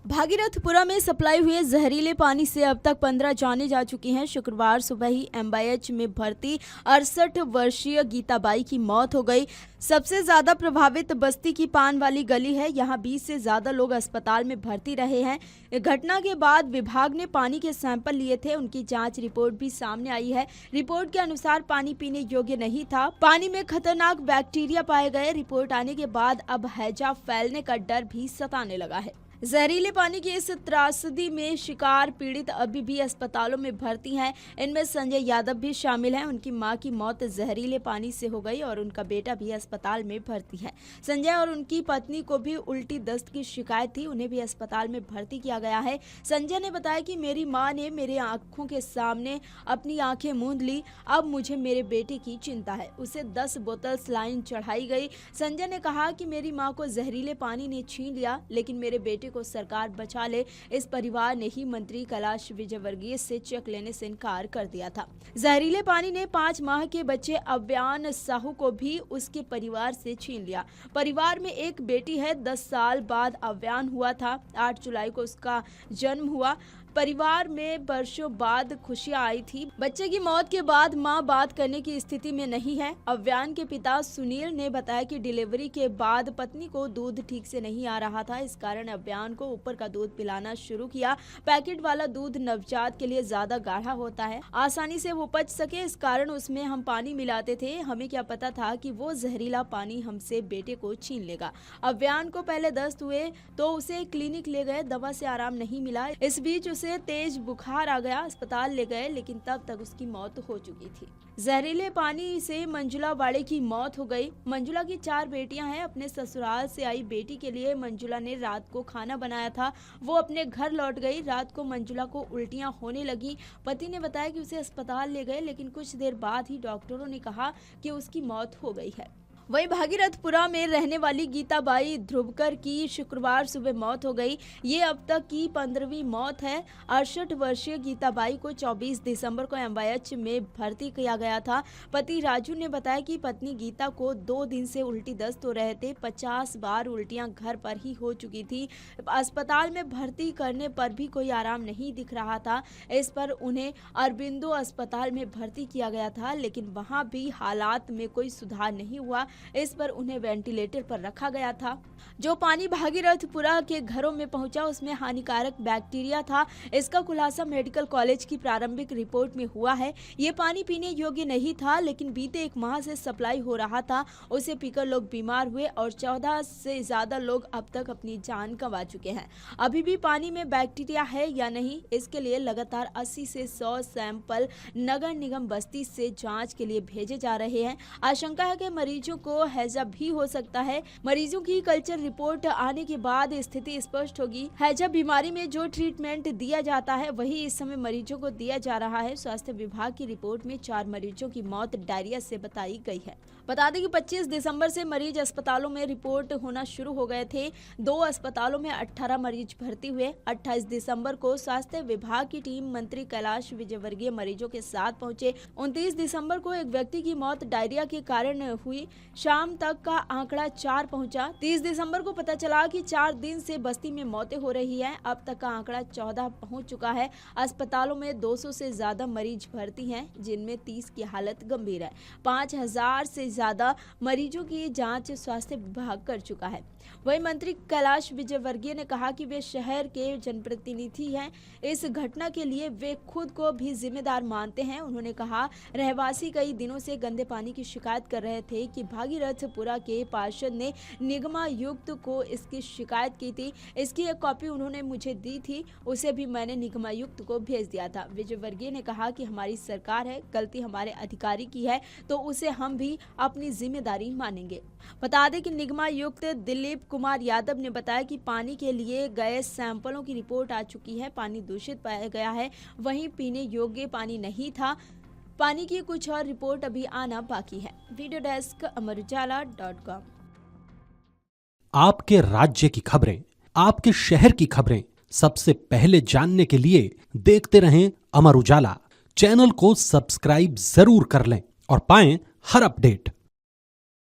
भागीरथपुरा में सप्लाई हुए जहरीले पानी से अब तक 15 जानें जा चुकी हैं। शुक्रवार सुबह ही एमवाईएच में भर्ती 68 वर्षीय गीताबाई की मौत हो गई। सबसे ज्यादा प्रभावित बस्ती की पान वाली गली है। यहां 20 से ज्यादा लोग अस्पताल में भर्ती रहे हैं। घटना के बाद विभाग ने पानी के सैंपल लिए थे। उनकी जांच रिपोर्ट भी सामने आई है। रिपोर्ट के अनुसार पानी पीने योग्य नहीं था। पानी में खतरनाक बैक्टीरिया पाए गए। रिपोर्ट आने के बाद अब हैजा फैलने का डर भी सताने लगा है। जहरीले पानी की इस त्रासदी में शिकार पीड़ित अभी भी अस्पतालों में भर्ती हैं। इनमें संजय यादव भी शामिल हैं। उनकी मां की मौत जहरीले पानी से हो गई और उनका बेटा भी अस्पताल में भर्ती है। संजय और उनकी पत्नी को भी उल्टी दस्त की शिकायत थी। उन्हें भी अस्पताल में भर्ती किया गया है। संजय ने बताया कि मेरी मां ने मेरे आंखों के सामने अपनी आंखें मूंद ली। अब मुझे मेरे बेटे की चिंता है। उसे 10 बोतल सलाइन चढ़ाई गई। संजय ने कहा कि मेरी मां को जहरीले पानी ने छीन लिया, लेकिन मेरे बेटे को सरकार बचा ले। इस परिवार ने ही मंत्री कैलाश विजयवर्गीय से चेक लेने से इनकार कर दिया था। जहरीले पानी ने 5 माह के बच्चे अव्यान साहू को भी उसके परिवार से छीन लिया। परिवार में एक बेटी है। 10 साल बाद अव्यान हुआ था। 8 जुलाई को उसका जन्म हुआ। परिवार में वर्षों बाद खुशियां आई थी। बच्चे की मौत के बाद मां बात करने की स्थिति में नहीं है। अव्यान के पिता सुनील ने बताया कि डिलीवरी के बाद पत्नी को दूध ठीक से नहीं आ रहा था। इस कारण अव्यान को ऊपर का दूध पिलाना शुरू किया। पैकेट वाला दूध नवजात के लिए ज्यादा गाढ़ा होता है, आसानी से वो पच सके, इस कारण उसमें हम पानी मिलाते थे। हमें क्या पता था कि वो जहरीला पानी हमसे बेटे को छीन लेगा। अव्यान को पहले दस्त हुए तो उसे क्लिनिक ले गए। दवा से आराम नहीं मिला। इस बीच उसे तेज बुखार आ गया। अस्पताल ले गए, लेकिन तब तक उसकी मौत हो चुकी थी। जहरीले पानी से मंजुला वाड़े की मौत हो गई। मंजुला की 4 बेटियां हैं। अपने ससुराल से आई बेटी के लिए मंजुला ने रात को खाना बनाया था। वो अपने घर लौट गई। रात को मंजुला को उल्टियां होने लगी। पति ने बताया कि उसे अस्पताल ले गए, लेकिन कुछ देर बाद ही डॉक्टरों ने कहा कि उसकी मौत हो गई है। वहीं भागीरथपुरा में रहने वाली गीताबाई ध्रुवकर की शुक्रवार सुबह मौत हो गई। ये अब तक की 15वीं मौत है। 68 वर्षीय गीताबाई को 24 दिसंबर को एमवाईएच में भर्ती किया गया था। पति राजू ने बताया कि पत्नी गीता को 2 दिन से उल्टी दस्त हो रहे थे। 50 बार उल्टियां घर पर ही हो चुकी थी। अस्पताल में भर्ती करने पर भी कोई आराम नहीं दिख रहा था। इस पर उन्हें अरबिंदो अस्पताल में भर्ती किया गया था, लेकिन वहां भी हालात में कोई सुधार नहीं हुआ। इस पर उन्हें वेंटिलेटर पर रखा गया था। जो पानी भागीरथपुरा के घरों में पहुंचा उसमें हानिकारक बैक्टीरिया था। इसका खुलासा मेडिकल कॉलेज की प्रारंभिक रिपोर्ट में हुआ है। ये पानी पीने योग्य नहीं था, लेकिन बीते 1 माह से सप्लाई हो रहा था। उसे पीकर लोग बीमार हुए और 14 से ज्यादा लोग अब तक अपनी जान गंवा चुके हैं। अभी भी पानी में बैक्टीरिया है या नहीं, इसके लिए लगातार 80 से 100 सैंपल नगर निगम बस्ती से जांच के लिए भेजे जा रहे हैं। आशंका है कि मरीजों को हैजा भी हो सकता है। मरीजों की कल्चर रिपोर्ट आने के बाद स्थिति स्पष्ट होगी। हैजा बीमारी में जो ट्रीटमेंट दिया जाता है वही इस समय मरीजों को दिया जा रहा है। स्वास्थ्य विभाग की रिपोर्ट में 4 मरीजों की मौत डायरिया से बताई गई है। बता दें कि 25 दिसंबर से मरीज अस्पतालों में रिपोर्ट होना शुरू हो गए थे। 2 अस्पतालों में 18 मरीज भर्ती हुए। 28 दिसंबर को स्वास्थ्य विभाग की टीम मंत्री कैलाश विजयवर्गीय मरीजों के साथ पहुंचे। 29 दिसंबर को एक व्यक्ति की मौत डायरिया के कारण हुई। शाम तक का आंकड़ा 4 पहुंचा। 30 दिसंबर को पता चला कि 4 दिन से बस्ती में मौतें हो रही हैं। अब तक का आंकड़ा 14 पहुंच चुका है। अस्पतालों में 200 से ज्यादा मरीज भर्ती हैं, जिनमें 30 की हालत गंभीर है। 5000 से ज्यादा मरीजों की जांच स्वास्थ्य विभाग कर चुका है। वहीं मंत्री कैलाश विजयवर्गीय ने कहा कि वे शहर के जनप्रतिनिधि हैं। इस घटना के लिए वे खुद को भी जिम्मेदार मानते हैं। उन्होंने कहा, रहवासी कई दिनों से गंदे पानी की शिकायत कर रहे थे कि भागीरथपुरा के पार्षद ने निगमायुक्त को इसकी शिकायत की थी। इसकी एक कॉपी उन्होंने मुझे दी थी। उसे भी मैंने निगमायुक्त को भेज दिया था। विजयवर्गीय ने कहा कि हमारी सरकार है, गलती हमारे अधिकारी की है तो उसे हम भी अपनी जिम्मेदारी मानेंगे। बता दें कि निगमायुक्त दिलीप कुमार यादव ने बताया कि पानी के लिए गए सैंपलों की रिपोर्ट आ चुकी है। पानी दूषित पाया गया है। वहीं पीने योग्य पानी नहीं था। पानी की कुछ और रिपोर्ट अभी आना बाकी है। वीडियो डेस्क अमरउजाला.com। आपके राज्य की खबरें, आपके शहर की खबरें सबसे पहले जानने के लिए देखते रहें अमर उजाला। चैनल को सब्सक्राइब जरूर कर लें और पाएं हर अपडेट।